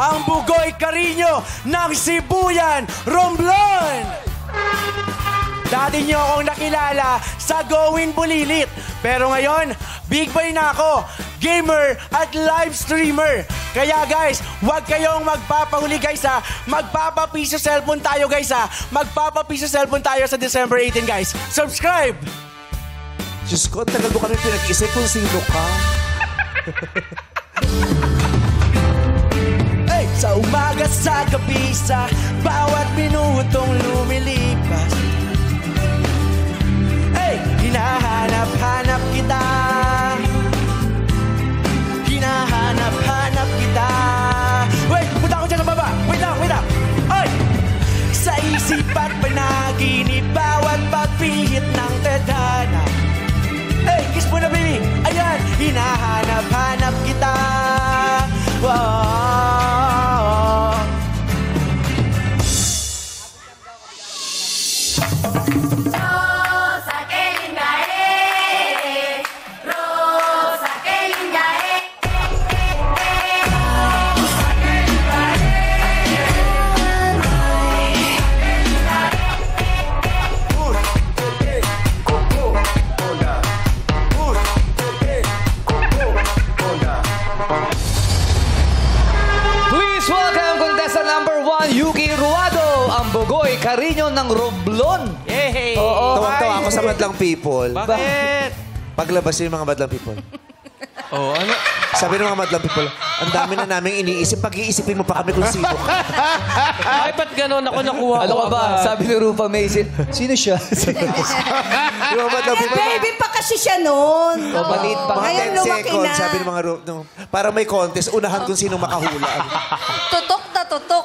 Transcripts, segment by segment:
ang Bugoy Carino ng Sibuyan, Romblon! Dati niyo akong nakilala sa Gowin Bulilit. Pero ngayon, big boy na ako, gamer at live streamer. Kaya guys, huwag kayong magpapahuli guys ha. Magpapapiso cellphone tayo guys ha. Magpapapiso cellphone tayo sa December 18 guys. Subscribe! Diyos ko, tagal mo kami pinag-isip kung sino ka. Hey! Sa umaga, sa gabi, sa bawat minutong lumilipas. Hey! Hinahanap-hanap kita. Hinahanap-hanap kita. Wait! Punta ako dyan sa baba. Wait lang, wait lang. Ay! Sa isip at panaginip, bawat pagpihit ng tadhana. Hey! Kiss mo na, baby! Ayan! Hinahanap-hanap kita. Wow! Bugoy Carino ng Romblon. Yay! Tawang-tawa ako sa Madlang People. Bakit? Paglabas yung mga Madlang People. Oh, ano? Sabi ng mga Madlang People, ang dami na naming iniisip. Pag-iisipin mo pa kami kung sino ka. Ay, ba't gano'n ako nakuha ko? Ano ka ba? Sabi ni Rupa May, sino siya? Yung mga Madlang People. Baby pa kasi siya noon. Maliit pa. Mga Ngayon 10 lumaki seconds, na. sabi ng mga parang may contest, unahan kung sino makahula. Tutok na tutok.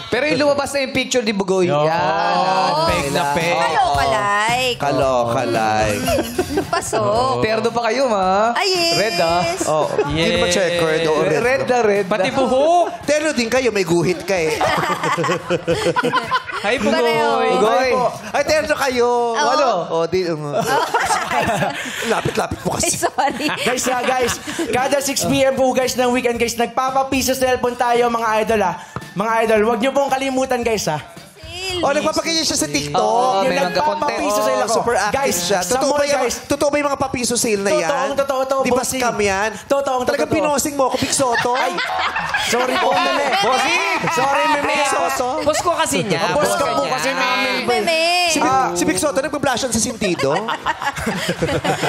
Pero yung lumabas na yung picture ni Bugoy. Yan. Fake na fake. Kaloka-like. Kaloka-like. Pasok. Terno pa kayo, ma. Ay, yes. Red, ah. Oh, hindi naman checkered. O red. Red na red. Pati buhok. Terno din kayo, may guhit ka eh. Hi, Pareho. Bugoy. Bugoy. Ay, terno kayo. Oo. Ano? O, di... Lapit-lapit po Ay, kasi. sorry. Guys, kada 6 p.m. po guys ng weekend guys, nagpapapiso cellphone tayo mga idol ha. Mga idol, huwag niyo pong kalimutan guys ha. O, nagpapakita siya sa TikTok. Oo, Yung may nagpapapiso content. sale ako. Super active Guys, siya. sa mall guys. Totoo ba yung mga papiso sale na yan? Totoo, Di ba bossing. scam yan? Totoo. Talagang pinosing mo ako, Big Soto. Ay, Sorry po, meme. bossing! Sorry, meme. Big Soto. Boss ko kasi niya. Boss ka po kasi namin. Meme. Si Big Soto, nagpa-blushan sa sintido.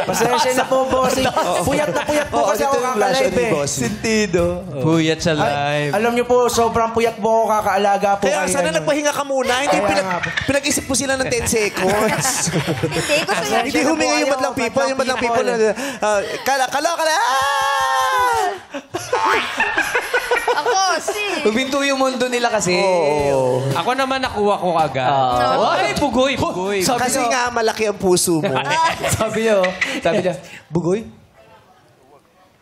Pasensya na po, bossing. Puyat na puyat po kasi ako kakalive eh. Sintido. Puyat sa live. Alam niyo po, sobrang puyat po ako kakaalaga po. Kaya kayo sana ngayon. nagpahinga ka muna. Hindi Kaya nga po. pinag-isip mo sila ng 10 seconds. Hindi, gusto niya. Hindi huminga yung Madlang People. Yung Madlang People na... Kala! Ako, si. Huminto yung mundo nila kasi. Ako naman nakuha ko agad. Ay, Bugoy. Kasi nga malaki ang puso mo. Sabi niya, Bugoy?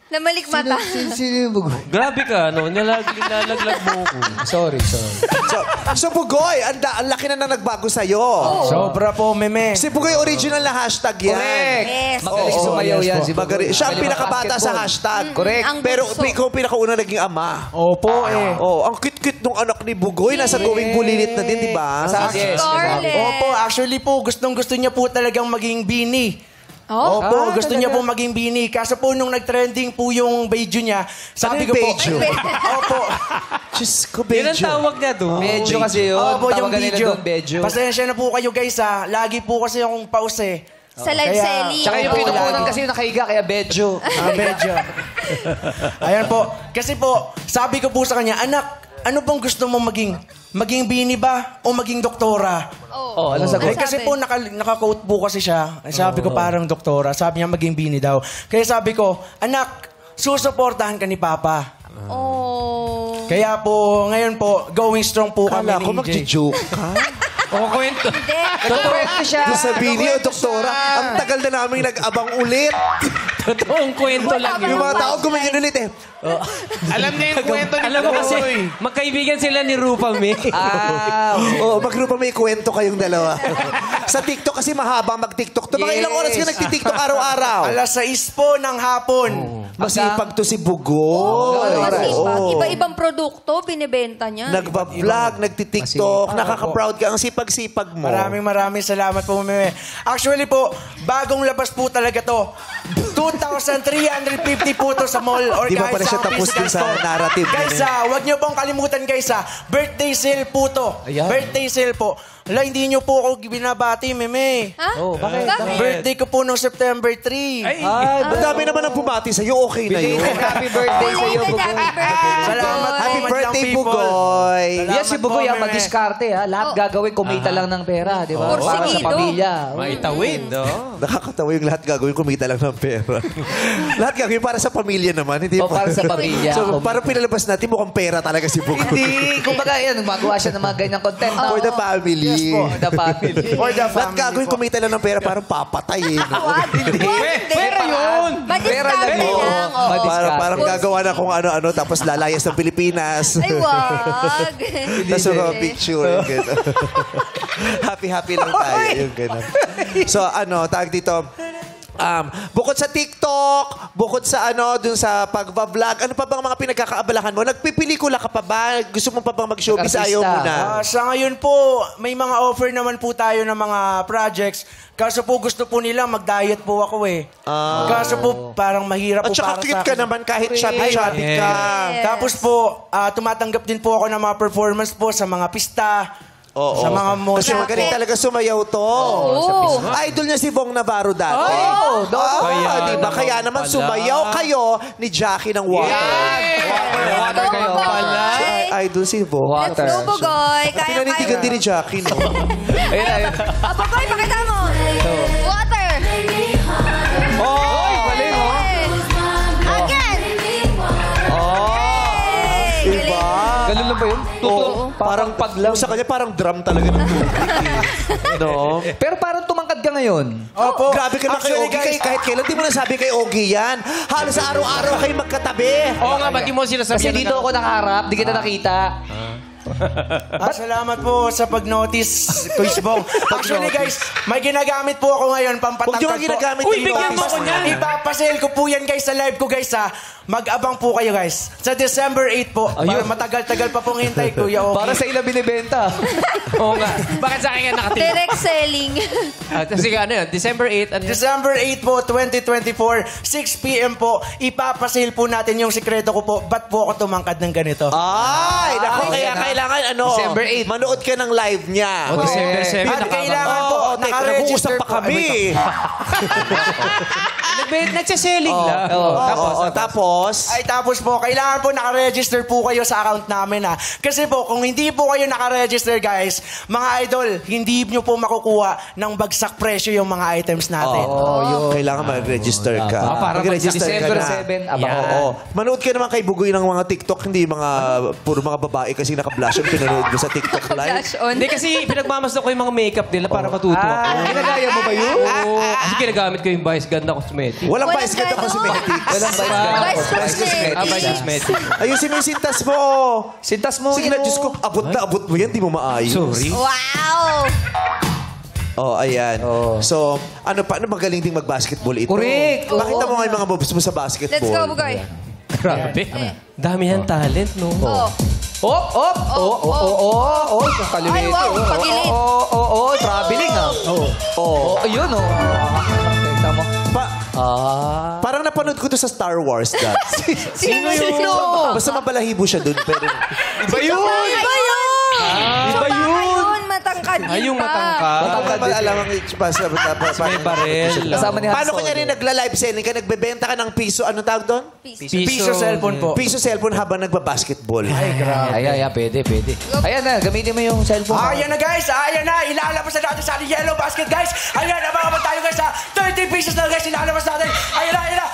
Namalikmata. Sino yung Bugoy? Grabe ka, no? Nilalaglag mo ko. Sorry. So Bugoy, ang laki na nagbago sa'yo. Sobra po, meme. Si Bugoy original na hashtag yan. Correct. Yes. Magaling Oo, sumayaw yes yan po. si Bugoy. Siya ang Magaling pinakabata sa basketball. hashtag. Correct. Ang Pero bunso. ikaw ang pinakauna naging ama. Opo eh. Oh, ang cute-cute nung anak ni Bugoy. Nasa Going Bulilit na din, di ba? Yes. Scarlett. Opo, actually po, gustong-gusto niya po talagang maging Bini. Oh? Opo, gusto niya po maging Bini. Kaso po nung nag-trending po yung video niya, sabi Ano ko yung po... video? Opo. Diyos ko, Yan ang Bejo. tawag niya doon. Medyo kasi yun. Opo, yung Tawagan nila video. doon, Bejo. Pasensya na po kayo guys ha. Lagi po kasi akong pause eh. Sa live Kaya- selling. Tsaka yung Opo, pinupunan lagi. kasi yung nakahiga, kaya Bedjo. Medyo. Ayan po. Kasi po, sabi ko po sa kanya, anak, ano bang gusto mo maging? Maging Bini ba o maging doktora? Oh, ano sagot? Eh, kasi po naka-quote po kasi siya. Sabi ko parang doktora. Sabi niya maging Bini daw. Kaya sabi ko, anak, susuportahan ka ni Papa. Oh. Kaya po, ngayon po, going strong po kami Kala ko ni EJ. mag-joke ka. O, kwento. Hindi. Totoo siya. Doon sa Bini o doktora, ang tagal na namin nag-abang ulit. Totoong kwento lang Yung yun. mga tao gumanyan ulit eh. Alam niya yung kwento ni Alam mo kasi, magkaibigan sila ni Rupa May. Magrupa may kwento kayong dalawa. Sa TikTok kasi mahaba mag-TikTok. Mga ilang oras ka nagtitiktok araw-araw? Alas 6 po ng hapon. Masipag to si Bugoy. Masipag. Oo. Iba-ibang produkto, binibenta niya. Nagba-vlog, nagtitiktok, nakaka-proud ka. Ang sipag-sipag mo. Maraming salamat po, Meme. Actually po, bagong labas po talaga to. 2,350 po to sa mall or Di ba kahit pala siya sa tapos physical din sa store. narrative Guys, niya? wag niyo pong kalimutan, guys, birthday sale po to. Ayan. Birthday sale po. Wala, hindi niyo po ako binabati, Meme. Ha? Oh, bakit? Birthday ko po noong September 3. Ay, Ang dami naman ang bumati sa'yo. Okay na yun. Happy birthday sa iyo, Belated Bugoy. happy birthday. Salamat. Bugoy. Happy Madlang birthday, people. Bugoy. Salamat Yes, si Bugoy, po, Meme. mag-diskarte, ha? Lahat gagawin, kumita lang ng pera, di ba? Para sa Porsigido. pamilya. maitawid, no? Nakakatawa yung lahat gagawin, kumita lang ng pera. Lahat gagawin para sa pamilya naman. Hindi O, para sa pamilya. So, parang pinalabas natin, mukhang pera talaga si Bugoy. Hindi. Kumbaga, yan, magawa siya ng mga ganyang content. no? For the family. Yes po, the family. For the Lahat family gagawin, po. kumita lang ng pera, parang papatay eh. No? Wag. Hindi. Pera yun! Pera Madiskarte lang yun. lang. oo. Madiskarte. Parang gagawa na kung ano-ano, tapos lalayas ng Pilipinas. Ay, wag. Tapos mga picture. Yung gano'n. Happy-happy lang tayo. Yung gano'n. So, tag dito, bukod sa TikTok, bukod sa dun sa pagbablog, ano pa bang mga pinagkakaabalahan mo? Nagpipelikula ka pa ba? Gusto mo pa bang mag-showbiz? Ayaw mo na. Sa ngayon po, may mga offer naman po tayo ng mga projects. Kaso po gusto po nila mag-diet po ako eh. Kaso po parang mahirap At po saka para cute sa ka akin. naman kahit chubby-chubby ka. Yes. Tapos po, tumatanggap din po ako ng mga performance po sa mga pista. Oo. Sa mga Kasi motion. magaling talaga sumayaw to. Oo. Idol niya si Bong Navarro dati. Oo, Kaya diba? naman Kaya naman pala. sumayaw kayo ni Jackie ng Water. Water Go, kayo. Bugoy. Idol si Bong. Let's go, Bugoy. Kaya Pinanindigan din ni Jackie, no? Ayun, ayun. Bugoy, pakita mo. Water. Oh, galing, oh. Again. Hey, Diba? galing. Ganun lang ba yun? Totoo. Parang pag lang. Sa kanya parang drum talaga ng tubig. eh. No? Pero parang tumangkad ka ngayon. Opo. Grabe ka na kay Actually, Ogie. guys, Kahit kailan di mo nasabi kay Ogie yan. Halos araw-araw kayo magkatabi. Oo nga, ba't di mo sinasabi? Kasi dito ako nakaharap, di kita nakita. Salamat po sa pag-notice, Kuya Bong. Actually guys, may ginagamit po ako ngayon, Huwag pampatangkad nyo nga ginagamit Uy, yung bigyan mo iba. ko niyan. Ipapasale ko po yan guys sa live ko guys ha. Mag-abang po kayo guys. Sa December 8 po. Para matagal-tagal pa pong hintay, Kuya Ogie. Para sa ilang binibenta. Oo nga. Bakit sa akin nga nakatingin? Direct selling. Kasi ano yun? December 8, ano yun? December 8 po, 2024, 6 p.m. po, ipapasale po natin yung sikreto ko po. Ba't po ako tumangkad ng ganito? Ay, naku, kaya kailangan December 8. manood ka ng live niya. O, December 7, At kailangan po, Oo, teka, nag-uusap nakaregister pa po. kami. Nagsaselling lang. Tapos, Tapos po, kailangan po nakaregister po kayo sa account namin ha. Kasi po, kung hindi po kayo nakaregister guys, mga idol, hindi nyo po makukuha ng bagsak presyo yung mga items natin. kailangan mag-register ka. para Mag-register ka December na. 7, abang Yan. ako. Oo. Manood ka naman kay Bugoy ng mga TikTok, hindi mga puro mga babae kasi naka-blush ang pinanood mo sa TikTok live. Flash on. Hindi kasi pinagmamasdan ko yung mga makeup nila para matuto ako. Ginagaya mo ba yun? Oo. Kasi ginagamit ko yung Vice Ganda Cosmetic. Walang Walang vice ganda ganon. cosmetics. Walang Vice Cosmetics. Vice Cosmetic. Ayusin mo yung sintas mo. Sintas mo. Sige na, Diyos ko, abot na abot mo yan, di mo maayos. Sorry. Wow! Oh, ayan. So, paano magaling ding mag-basketball ito? Correct. Pakita mo nga yung mga moves mo sa basketball. Let's go, Bugoy. Grabe. Dami yan talent, no? Oh. Op, op. Oo. Kung kaliwete. Ay, wow, pagilid. Oo. Traveling, ah. Oo. Ayun, oh. Kita mo. Parang napanood ko to sa Star Wars dati. Sino yun? Basta mabalahibo siya dun, pero... Iba yun! Iba yun! Iba yun! Matangkad yun Ay, yung pa. matangkad. Matangkad ba alam ang May barel. Kasama ni Paano Hanson. kanya rin nagla-live selling ka? Nagbebenta ka ng piso, ano tawag doon? Piso cellphone po. Piso cellphone habang nagbabasketball. Ay, pwede. Ayan na, gamitin mo yung cellphone. Ayan na guys, ayan na. Ilalabas na natin sa yellow basket guys. Ayan, abangan tayo guys ha. 30 pieces na guys, ilalabas natin. Ayan na.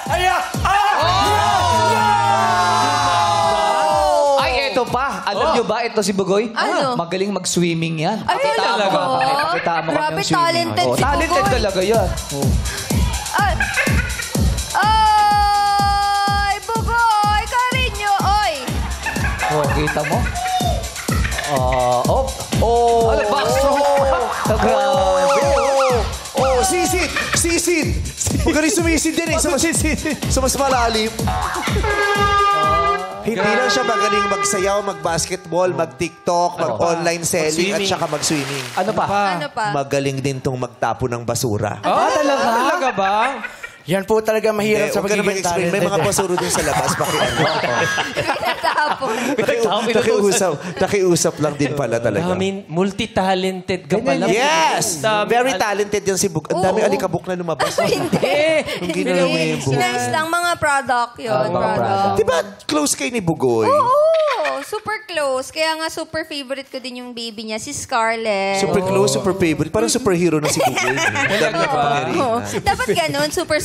Ay, eto pa. Alam nyo ba, ito si Bugoy? Ano? Magaling mag-swimming yan. Ay, Pakita mo. talaga? Pakita mo Grabe, kami ang swimming. talented si Talented Bugoy. talaga yan. Ay! Ay! Bugoy! Karinyo! Oy! Kita mo? Oh, backstroke. Grabe. Sisid! Magaling sumisid din eh. Sa mas malalim. Hindi lang siya magaling magsayaw, mag-basketball, mag-tiktok, mag-online selling, at saka mag-swimming. Ano pa? Ano pa? Magaling din tong magtapo ng basura. Talaga? Talaga ba? Yan po talaga mahirap sa Huwag ka na pagiging mag-explain. May mga talented. basuro din sa labas. Tinatapon. Nakiusap lang din pala talaga. Multi-talented ka pala. Yes! Dami- Very talented yan si Bug. Ang dami Oo. alikabok na lumabas. Hindi. Yung ginawa mo yung Bug. Sinayos lang mga product yun. Product. Di ba close kay ni Bugoy? Oo, super close. Kaya nga super favorite ko din yung baby niya, si Scarlett. Super close, super favorite. Parang superhero na si Bugoy. Oo. Dapat ganun, super.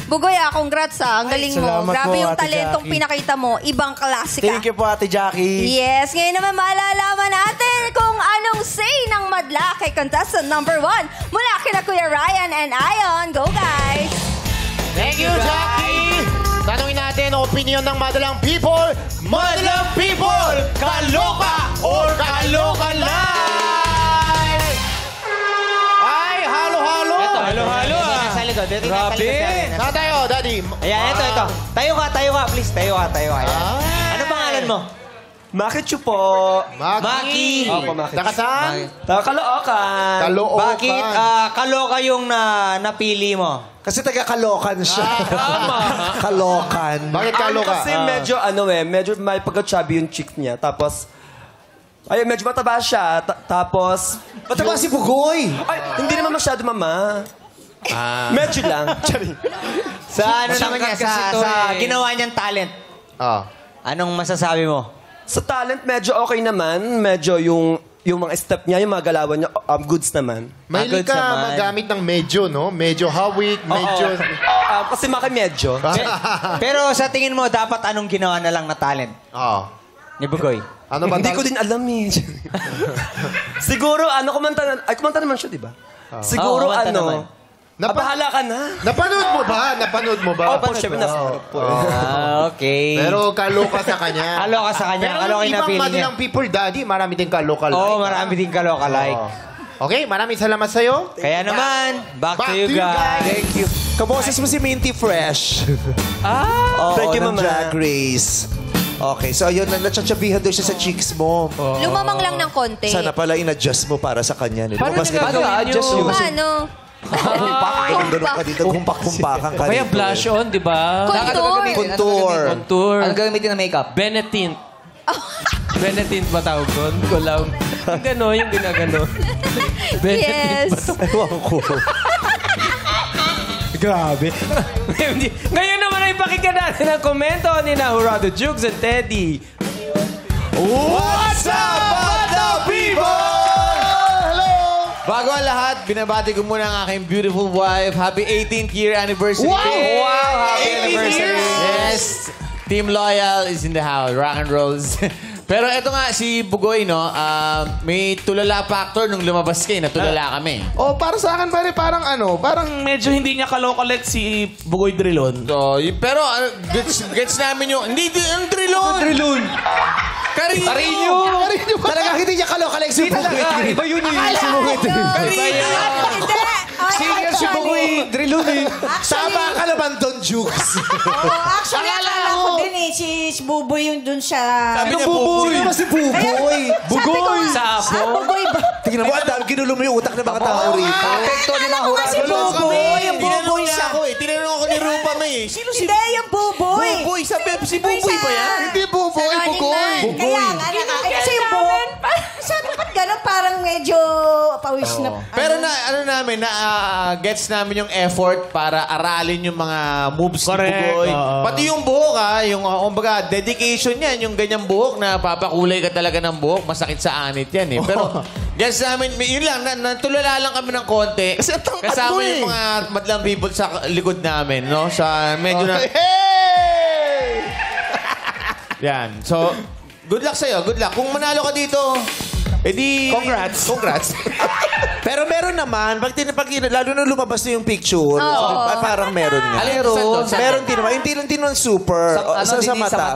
Bugoy, congrats Ang galing mo. salamat Grabe po, yung Ate talentong Jackie. pinakita mo. Ibang klase ka. Thank you po, Ate Jackie. Yes, ngayon naman malalaman natin kung anong say ng madla kay contestant number 1 mula kina Kuya Ryan and Ion. Go, guys! Thank you, Jackie! Tanungin natin ang opinion ng madalang people. Madalang people! Kaloka or kaloka lang! Ay, halo-halo! Halo-halo ah. Grabe. Saan tayo, Daddy? Ayan, ito. Tayo ka, please. Tayo ka. Ano pangalan mo? Maki Chu po. Maki. Opo, Maki. Taga saan? Kaloocan. Kaloocan. Bakit kaloka yung napili mo? Kasi taga-Kalokan siya. Kalokan. Bakit kaloka? Kasi medyo may pagka-chubby yung cheeks niya. Tapos, medyo mataba siya. Tapos, Mataba si Bugoy. ay, hindi naman masyado, mama. Medyo lang. Sa ano naman niya, Shortcut kasi to sa eh. ginawa niyang talent. Ah. Anong masasabi mo? Sa talent, medyo okay naman. Medyo yung mga step niya, yung mga galawan niya, goods naman. Mahilig Agad ka naman. magamit ng medyo, no? Medyo hawik, medyo... Kasi Maki medyo. Pero sa tingin mo, dapat anong ginawa na lang na talent? Ah. Ni Bugoy? Ano ba? Hindi ko din alam eh. Siguro, kumanta naman siya, di ba? Siguro, Oo, kumanta naman. bahala ka na. Napanood mo ba? Napanood mo ba? Opo, syempre nasa po. Okay. Pero kaloka sa kanya. Kaloka sa kanya. Pero Kaloka yung ibang napili niya. madalang people, Daddy, marami din kaloka like. Oo, marami din kaloka like. Okay, maraming salamat sa'yo. Kaya naman, back to you guys. Thank you. Kaboses mo si Minty Fresh. Oo, Thank you, ng Mama. Drag Race. Okay, so ayun, natsatsabihan daw siya sa cheeks mo. Lumamang lang ng konti. Sana pala in-adjust mo para sa kanya. Paano Lumabas ka niya gagawin adjust yun? Paano? Ganun ka dito, gumpak-gumpakan ka Kaya dito. blush on, di ba? Contour. Contour. Contour. Ano gagamitin na makeup? Benetint. Benetint ba tawag doon? Collab. Yung gano'n, yung ginagano. Benetint Yes. Ewan ko. Grabe. Ngayon naman ay pakinggan natin ang komento ni Hurado Jukes and Teddy. What's up, Banda People? Bago ang lahat, binabati ko muna ang aking beautiful wife. Happy 18th year anniversary. Wow! Wow! Happy 18 anniversary. years! Yes. Team Loyal is in the house. Rock and rolls. Pero eto nga, si Bugoy, no, may tulala factor nung lumabas kayo. Natulala kami. Oh, para sa akin, pare, parang Medyo hindi niya kalokalek si Bugoy Drilon. So, pero gets namin yung... Hindi, ang Trilon! Carino! Talaga hindi niya kalokalek si Bugoy. Iba yun eh. Singer si Bugoy Drilon eh. Tama ka naman doon, Jukes. Actually, akala ko din eh, si Buboy yung dun sa... Sabi niya, Bugoy! Sino ba si Bugoy? Bugoy! Sa apo. Buboy ba? Tingnan mo, ang dami ginulo mo yung utak ng mga tao rito. Apekto din ang Kasi Buboy, yung Buboy siya. Tinanong ako ni Rupa May. Sino si Hindi, yung Buboy. Bugoy? Si Bugoy ba yan? Hindi Buboy, Bugoy. Kaya nga, kasi yung buhok, sabi ba't gano'n parang medyo pawis na... Pero gets namin yung effort para aralin yung mga moves ni Bugoy. Pati yung buhok yung kumbaga, dedication yan, yung ganyang buhok na papakulay ka talaga ng buhok, masakit sa anit yan eh. Pero gets namin, yun lang, natulala lang kami ng konti. Kasi ang tangkad Kasama mo yung eh. mga madlang people sa likod namin, no? Sa medyo na... Hey! Yan. So, good luck sa'yo. Good luck. Kung manalo ka dito, edi... Congrats. Pero meron naman, lalo na lumabas na yung picture, parang meron nga. Meron din naman. Hindi naman super. Sa mata.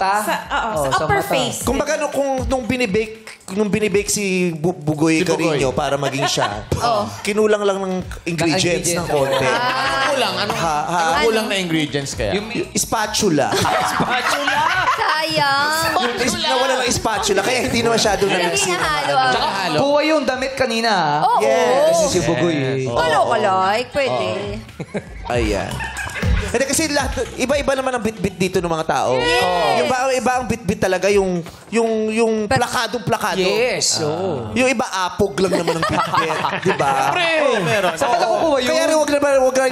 Sa upper face. Kumbaga, nung binibake nung binibake si Bugoy Carino para maging siya, kinulang lang ng ingredients ng konti. Ano kulang? Ano kulang na ingredients kaya? Spatula. Sayang. Nawala ng spatula, kaya hindi na masyado na Hindi nahalo. Kuha yung damit kanina, ha? Oo. Yes. Kasi si Bugoy, eh. Like, pwede. Ayan. Hindi kasi lahat, iba-iba naman ang bit-bit dito ng mga tao. Yes. Yung iba ang bit-bit talaga, yung plakadong-plakado. Yes, Yung iba, apog lang naman ang bit-bit. Di ba? Meron. Saan ka nakukuha yun? Kaya rin,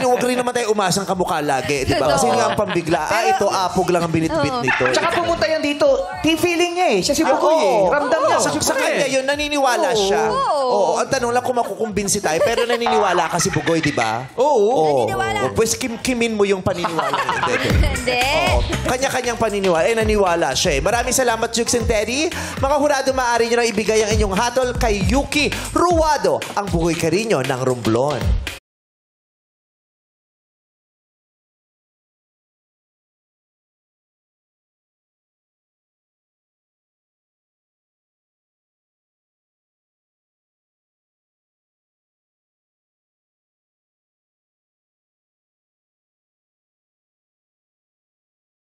wag rin naman tayo umasang kamukha lagi. Di ba? Kasi nga ang pambigla, ito, apog lang ang binit-bit nito. Tsaka pumunta yan dito, feeling niya eh. Siya si Bugoy eh. Ramdam niya. Sa kanya yun, naniniwala siya. Oo. Ang tanong lang kung makukumbinsi tayo, pero naniniwala ka si Bugoy, di ba? Oo. Naniniwala. Pues kimin mo yung paniniwala. Hindi. Oo. Kanya-kanyang paniniwala. Naniwala siya eh. Maraming salamat, Jukes and Teddy. Mga hurado, maaari nyo na ibigay ang inyong hatol kay Yuki Ruwado, ang Bugoy Carino ng Romblon.